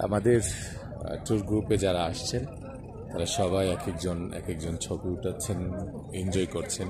আমাদের ট্যুর গ্রুপে যারা আসছেন তারা সবাই এক একজন ছবি উঠাচ্ছেন, এনজয় করছেন।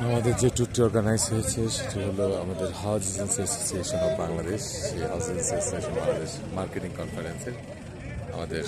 আমাদের যে ট্যুরটি অর্গানাইজ হয়েছে সেটি হলো আমাদের house agency association of Bangladesh, সেই house agency association Bangladesh marketing কনফারেন্সের আমাদের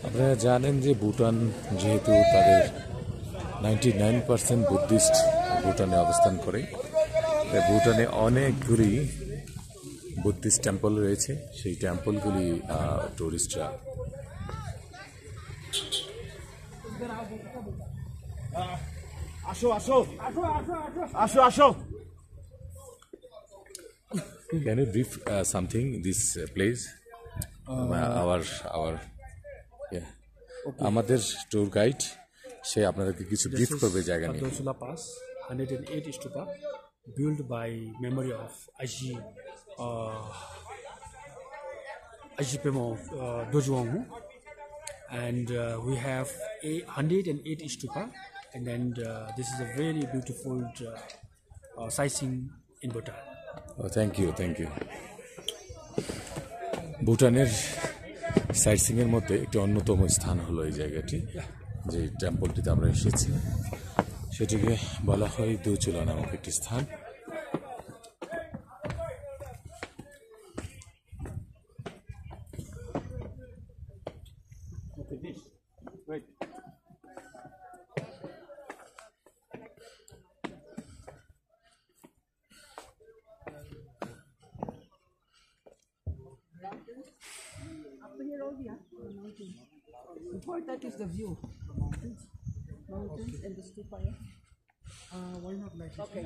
আপনারা জানেন যে ভুটান যেহেতু তাদের 99% বুদ্ধিস্ট ভুটানে অবস্থান করে, তাই ভুটানে অনেকগুলি বুদ্ধিস্ট টেম্পল রয়েছে। সেই টেম্পলগুলি টুরিস্টরা Can you brief something this place? Our yeah. আমাদের ট্যুর গাইড সে আপনাদেরকে কিছু ব্রিফ করবে জায়গা নিয়ে। Dosula Pass, 108 stupa, built by memory of Aji Pemo Dojwangmu, and we have 108 stupa, and then this is a very beautiful sightseeing in Bhutan. Oh, thank you. ভুটানের sightseeing এর মধ্যে একটি অন্যতম স্থান হলো এই জায়গাটি, যে টেম্পলটিতে আমরা এসেছি সেটিকে বলা হয় দোচুলা নামক একটি স্থান। Important is the view. Mountains and the stupa. Why not like this? Okay.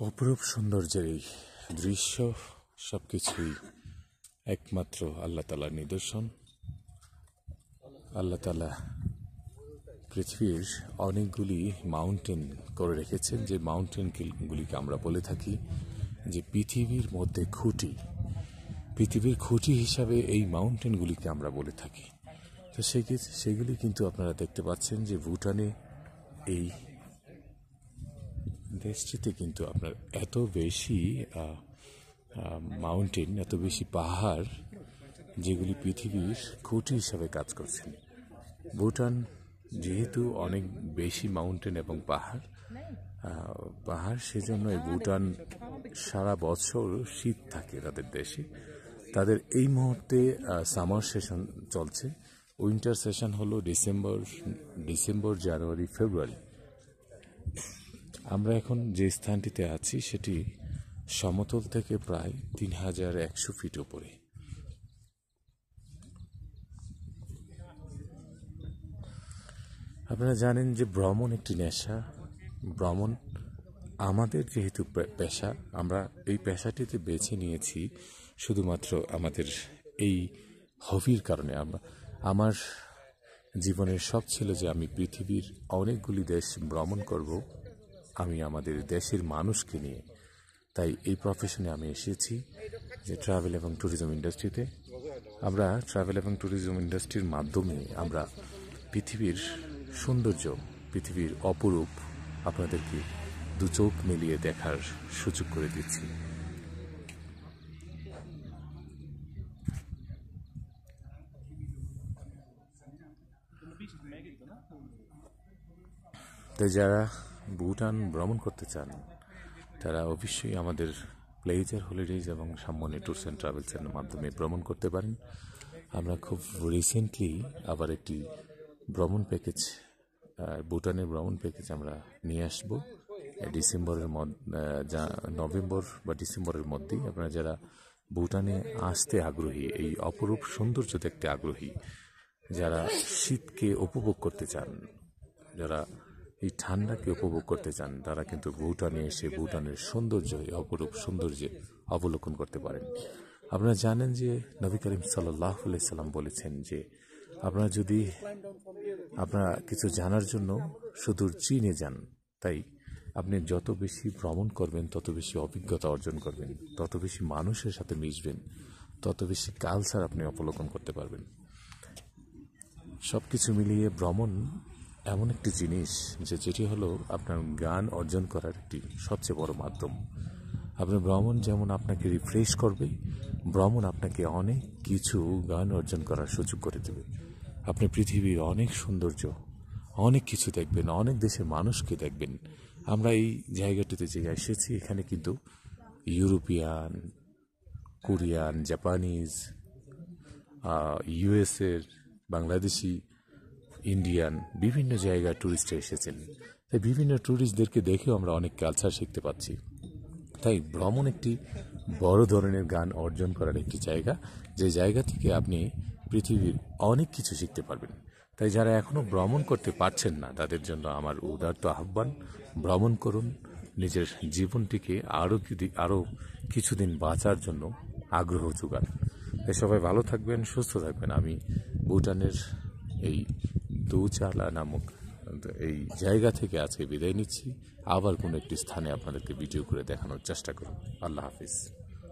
অপরূপ সৌন্দর্যের এই দৃশ্য সবকিছুই একমাত্র আল্লাহ তাআলার নিদর্শন। আল্লাহ তাআলা পৃথিবীর অনেকগুলি মাউন্টেন করে রেখেছেন, যে মাউন্টেনগুলিকে আমরা বলে থাকি যে পৃথিবীর মধ্যে খুঁটি, পৃথিবীর খুঁটি হিসাবে এই মাউন্টেনগুলিকে আমরা বলে থাকি। তো সেগুলি কিন্তু আপনারা দেখতে পাচ্ছেন যে ভুটানে এই দেশটিতে কিন্তু আপনার এত বেশি মাউন্টেন, এত বেশি পাহাড়, যেগুলি পৃথিবীর খুঁটি হিসাবে কাজ করছেন। ভুটান যেহেতু অনেক বেশি মাউন্টেন এবং পাহাড়, সেজন্য এই ভুটান সারা বছর শীত থাকে তাদের দেশে। তাদের এই মুহূর্তে সামার সেশন চলছে। উইন্টার সেশন হলো ডিসেম্বর, জানুয়ারি, ফেব্রুয়ারি। আমরা এখন যে স্থানটিতে আছি সেটি সমতল থেকে প্রায় 3100 ফিট উপরে। আপনারা জানেন যে ভ্রমণ একটি নেশা। ভ্রমণ আমাদের যেহেতু পেশা, আমরা এই পেশাটিতে বেছে নিয়েছি শুধুমাত্র আমাদের এই হবির কারণে। আমার জীবনের শখ ছিল যে আমি পৃথিবীর অনেকগুলি দেশ ভ্রমণ করব, আমি আমাদের দেশের মানুষকে নিয়ে। তাই এই প্রফেশনে আমি এসেছি, যে ট্রাভেল এবং ট্যুরিজম ইন্ডাস্ট্রিতে। আমরা ট্রাভেল এবং ট্যুরিজম ইন্ডাস্ট্রির মাধ্যমে আমরা পৃথিবীর সৌন্দর্য, পৃথিবীর অপরূপ আপনাদেরকে দু চোখ মিলিয়ে দেখার সুযোগ করে দিচ্ছি। তাই যারা ভুটান ভ্রমণ করতে চান তারা অবশ্যই আমাদের প্লেজার হলিডেজ এবং সামনে ট্যুরস অ্যান্ড ট্রাভেলসের মাধ্যমে ভ্রমণ করতে পারেন। আমরা খুব রিসেন্টলি আবার একটি ভ্রমণ প্যাকেজ, ভুটানের ভ্রমণ প্যাকেজ আমরা নিয়ে আসব নভেম্বর বা ডিসেম্বরের মধ্যেই। আপনারা যারা ভুটানে আসতে আগ্রহী, এই অপরূপ সৌন্দর্য দেখতে আগ্রহী, যারা শীতকে উপভোগ করতে চান, যারা এই ঠান্ডাকে উপভোগ করতে চান, তারা কিন্তু ভুটানে এসে ভুটানের সৌন্দর্য, অপরূপ সৌন্দর্যে অবলোকন করতে পারেন। আপনারা জানেন যে নবী করিম সাল্লাল্লাহু আলাইহি সাল্লাম বলেছেন যে আপনারা কিছু জানার জন্য সুদূর চীনে যান। তাই আপনি যত বেশি ভ্রমণ করবেন, তত বেশি অভিজ্ঞতা অর্জন করবেন, তত বেশি মানুষের সাথে মিশবেন, তত বেশি কালচার আপনি অবলোকন করতে পারবেন। সবকিছু মিলিয়ে ভ্রমণ এমন একটি জিনিস যেটি হলো আপনার জ্ঞান অর্জন করার একটি সবচেয়ে বড় মাধ্যম। আপনার ভ্রমণ যেমন আপনাকে রিফ্রেশ করবে, ভ্রমণ আপনাকে অনেক কিছু জ্ঞান অর্জন করার সুযোগ করে দেবে। আপনি পৃথিবীর অনেক সৌন্দর্য, অনেক কিছু দেখবেন, অনেক দেশের মানুষকে দেখবেন। আমরা এই জায়গাটিতে যে এসেছি, এখানে কিন্তু ইউরোপিয়ান, কোরিয়ান, জাপানিজ, ইউএসের, বাংলাদেশি, ইন্ডিয়ান বিভিন্ন জায়গায় ট্যুরিস্টরা এসেছেন। তাই বিভিন্ন ট্যুরিস্টদেরকে দেখেও আমরা অনেক কালচার শিখতে পাচ্ছি। তাই ভ্রমণ একটি বড় ধরনের জ্ঞান অর্জন করার একটি জায়গা, যে জায়গা থেকে আপনি পৃথিবীর অনেক কিছু শিখতে পারবেন। তাই যারা এখনও ভ্রমণ করতে পারছেন না, তাদের জন্য আমার উদারত আহ্বান, ভ্রমণ করুন, নিজের জীবনটিকে আরও কিছুদিন বাঁচার জন্য আগ্রহ যোগান। তাই সবাই ভালো থাকবেন, সুস্থ থাকবেন। আমি ভুটানের এই দৌচালা নামক এই জায়গা থেকে আজকে বিদায় নিচ্ছি। আবার কোনো একটি স্থানে আপনাদেরকে ভিডিও করে দেখানোর চেষ্টা করুন। আল্লাহ হাফিজ।